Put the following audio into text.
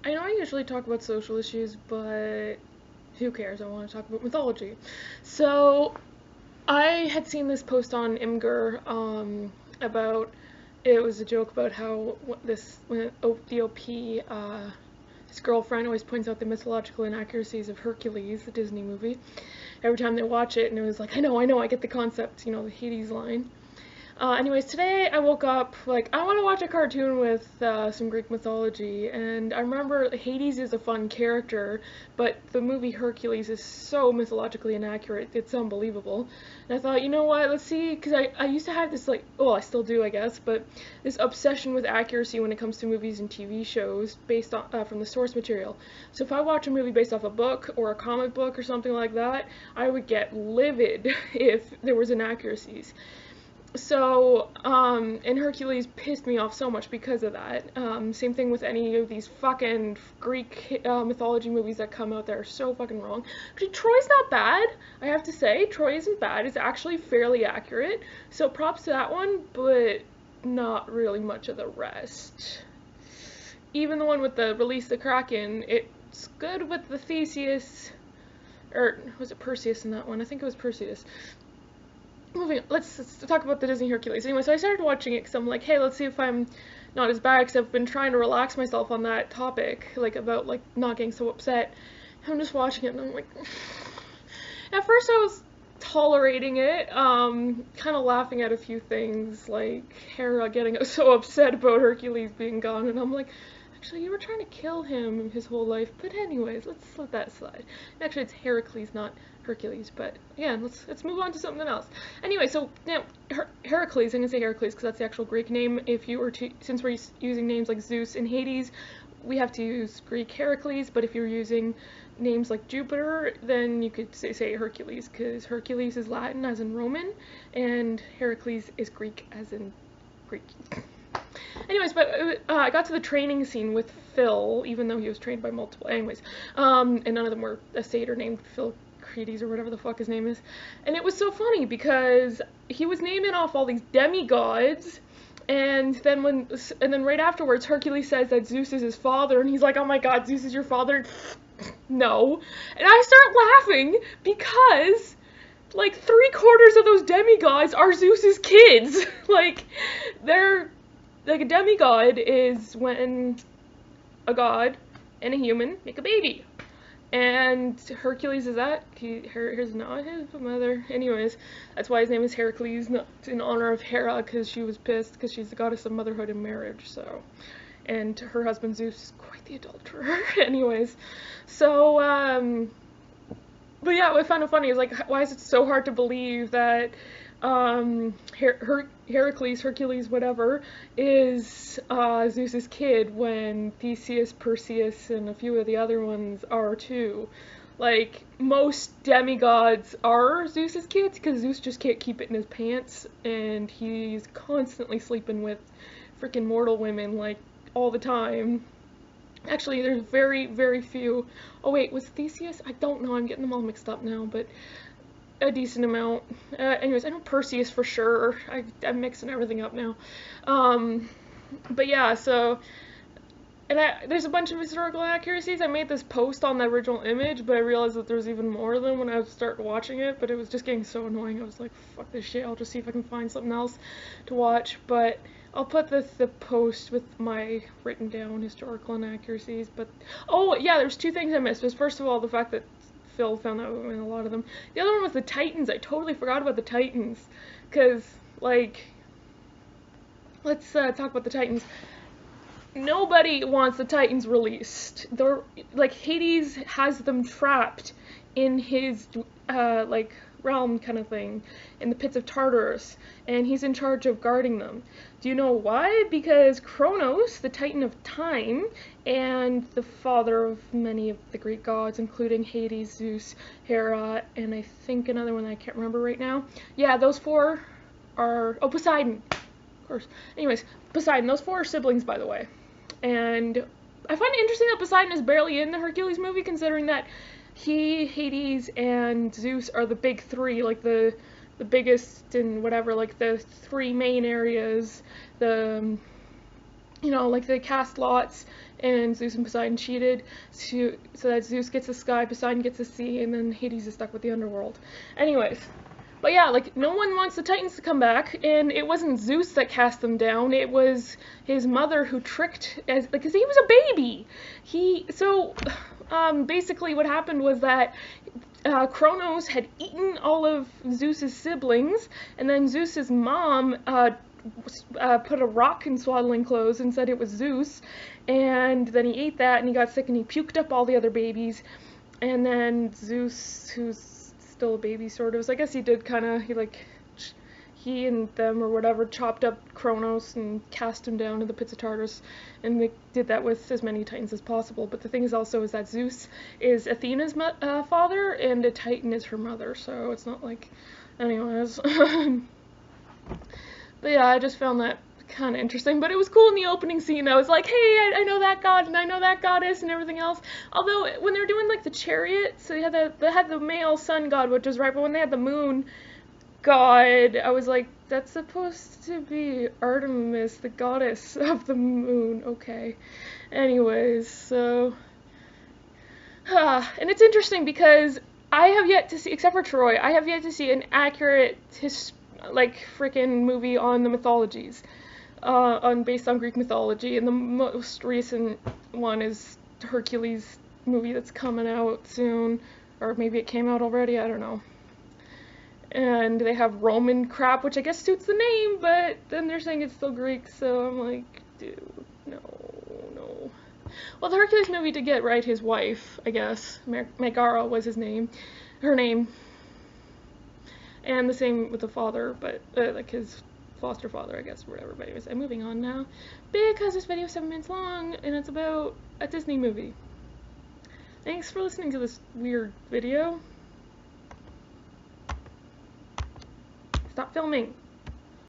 I know I usually talk about social issues, but who cares? I want to talk about mythology. So, I had seen this post on Imgur about it was a joke about how when the OP his girlfriend always points out the mythological inaccuracies of Hercules, the Disney movie, every time they watch it, and it was like, I know, I get the concept, the Hades line. Anyways, today I woke up like I want to watch a cartoon with some Greek mythology, and I remember Hades is a fun character, but the movie Hercules is so mythologically inaccurate, it's unbelievable. And I thought, you know what, let's see, because I used to have this, like, well, I still do, I guess, but this obsession with accuracy when it comes to movies and TV shows based on from the source material. So if I watch a movie based off a book or a comic book or something like that, I would get livid if there was inaccuracies. So, and Hercules pissed me off so much because of that. Same thing with any of these fucking Greek mythology movies that come out that are so fucking wrong. Actually, Troy's not bad, I have to say. Troy isn't bad. It's actually fairly accurate. So props to that one, but not really much of the rest. Even the one with the Release the Kraken, it's good with the Theseus, or was it Perseus in that one? I think it was Perseus. Let's talk about the Disney Hercules. Anyway, so I started watching it because I'm like, hey, let's see if I'm not as bad, because I've been trying to relax myself on that topic, like, about, like, not getting so upset. I'm just watching it, and I'm like, at first I was tolerating it, kind of laughing at a few things, like Hera getting so upset about Hercules being gone, and I'm like, actually, you were trying to kill him his whole life, but anyways, let's let that slide. Actually, it's Heracles, not Hercules, but again, let's move on to something else. Anyway, so now Heracles, I'm gonna say Heracles because that's the actual Greek name. If you were to, since we're using names like Zeus and Hades, we have to use Greek Heracles. But if you're using names like Jupiter, then you could say Hercules, because Hercules is Latin as in Roman, and Heracles is Greek as in Greek. Anyways, but I got to the training scene with Phil, even though he was trained by multiple. Anyways, and none of them were a satyr named Phil Credes or whatever the fuck his name is. And it was so funny because he was naming off all these demigods, and then right afterwards Hercules says that Zeus is his father, and he's like, oh my god, Zeus is your father? No. And I start laughing because, like, 3/4 of those demigods are Zeus's kids. Like, they're, like, a demigod is when a god and a human make a baby. And Hercules is that. Here's not his mother. Anyways, that's why his name is Heracles, not in honor of Hera, because she was pissed, because she's the goddess of motherhood and marriage, so. And her husband Zeus is quite the adulterer. Anyways, so, but yeah, what I found it funny is, like, why is it so hard to believe that Hercules, whatever, is Zeus's kid when Theseus, Perseus, and a few of the other ones are too. Like, most demigods are Zeus's kids, because Zeus just can't keep it in his pants, and he's constantly sleeping with freaking mortal women, like, all the time. Actually, there's very, very few. Oh wait, was Theseus? I don't know, I'm getting them all mixed up now, but a decent amount. Anyways, I know Perseus for sure. I'm mixing everything up now. But yeah, so, and there's a bunch of historical inaccuracies. I made this post on the original image, but I realized that there's even more of them when I started watching it, but it was just getting so annoying. I was like, fuck this shit, I'll just see if I can find something else to watch, but I'll put the post with my written down historical inaccuracies. But, oh yeah, there's two things I missed. Was first of all the fact that Phil found out in a lot of them. The other one was the Titans. I totally forgot about the Titans, because, like, let's talk about the Titans. Nobody wants the Titans released. They're, like, Hades has them trapped in his, like, realm kind of thing, in the pits of Tartarus, and he's in charge of guarding them. Do you know why? Because Kronos, the Titan of Time, and the father of many of the Greek gods, including Hades, Zeus, Hera, and I think another one that I can't remember right now. Yeah, those four are, oh, Poseidon, of course. Anyways, Poseidon, those four are siblings, by the way. And I find it interesting that Poseidon is barely in the Hercules movie, considering that he, Hades, and Zeus are the big three, like the biggest and whatever, like the three main areas, the you know, like they cast lots, and Zeus and Poseidon cheated, so that Zeus gets the sky, Poseidon gets the sea, and then Hades is stuck with the underworld. Anyways, but yeah, like no one wants the Titans to come back, and it wasn't Zeus that cast them down. It was his mother who tricked, as because he was a baby. Basically what happened was that Kronos had eaten all of Zeus's siblings, and then Zeus's mom put a rock in swaddling clothes and said it was Zeus, and then he ate that and he got sick and he puked up all the other babies, and then Zeus, who's still a baby sort of, so I guess he did kind of, he and them or whatever chopped up Kronos and cast him down to the pits of Tartarus, and they did that with as many Titans as possible. But the thing is also is that Zeus is Athena's father and a Titan is her mother, so it's not like, anyways. But yeah, I just found that kind of interesting, but it was cool in the opening scene. I was like, hey, I know that god and I know that goddess and everything else. Although when they were doing like the chariot, so they had the male sun god, which was right, but when they had the moon god, I was like, that's supposed to be Artemis, the goddess of the moon. Okay. Anyways, so and it's interesting because I have yet to see, except for Troy, I have yet to see an accurate freaking movie on the mythologies, based on Greek mythology, and the most recent one is Hercules movie that's coming out soon, or maybe it came out already, I don't know. And they have Roman crap, which I guess suits the name, but then they're saying it's still Greek, so I'm like, dude, no. Well, the Hercules movie did get right his wife, I guess. Megara was her name. And the same with the father, but like his foster father, I guess, or whatever. But anyways, I'm moving on now because this video is 7 minutes long and it's about a Disney movie. Thanks for listening to this weird video. Stop filming.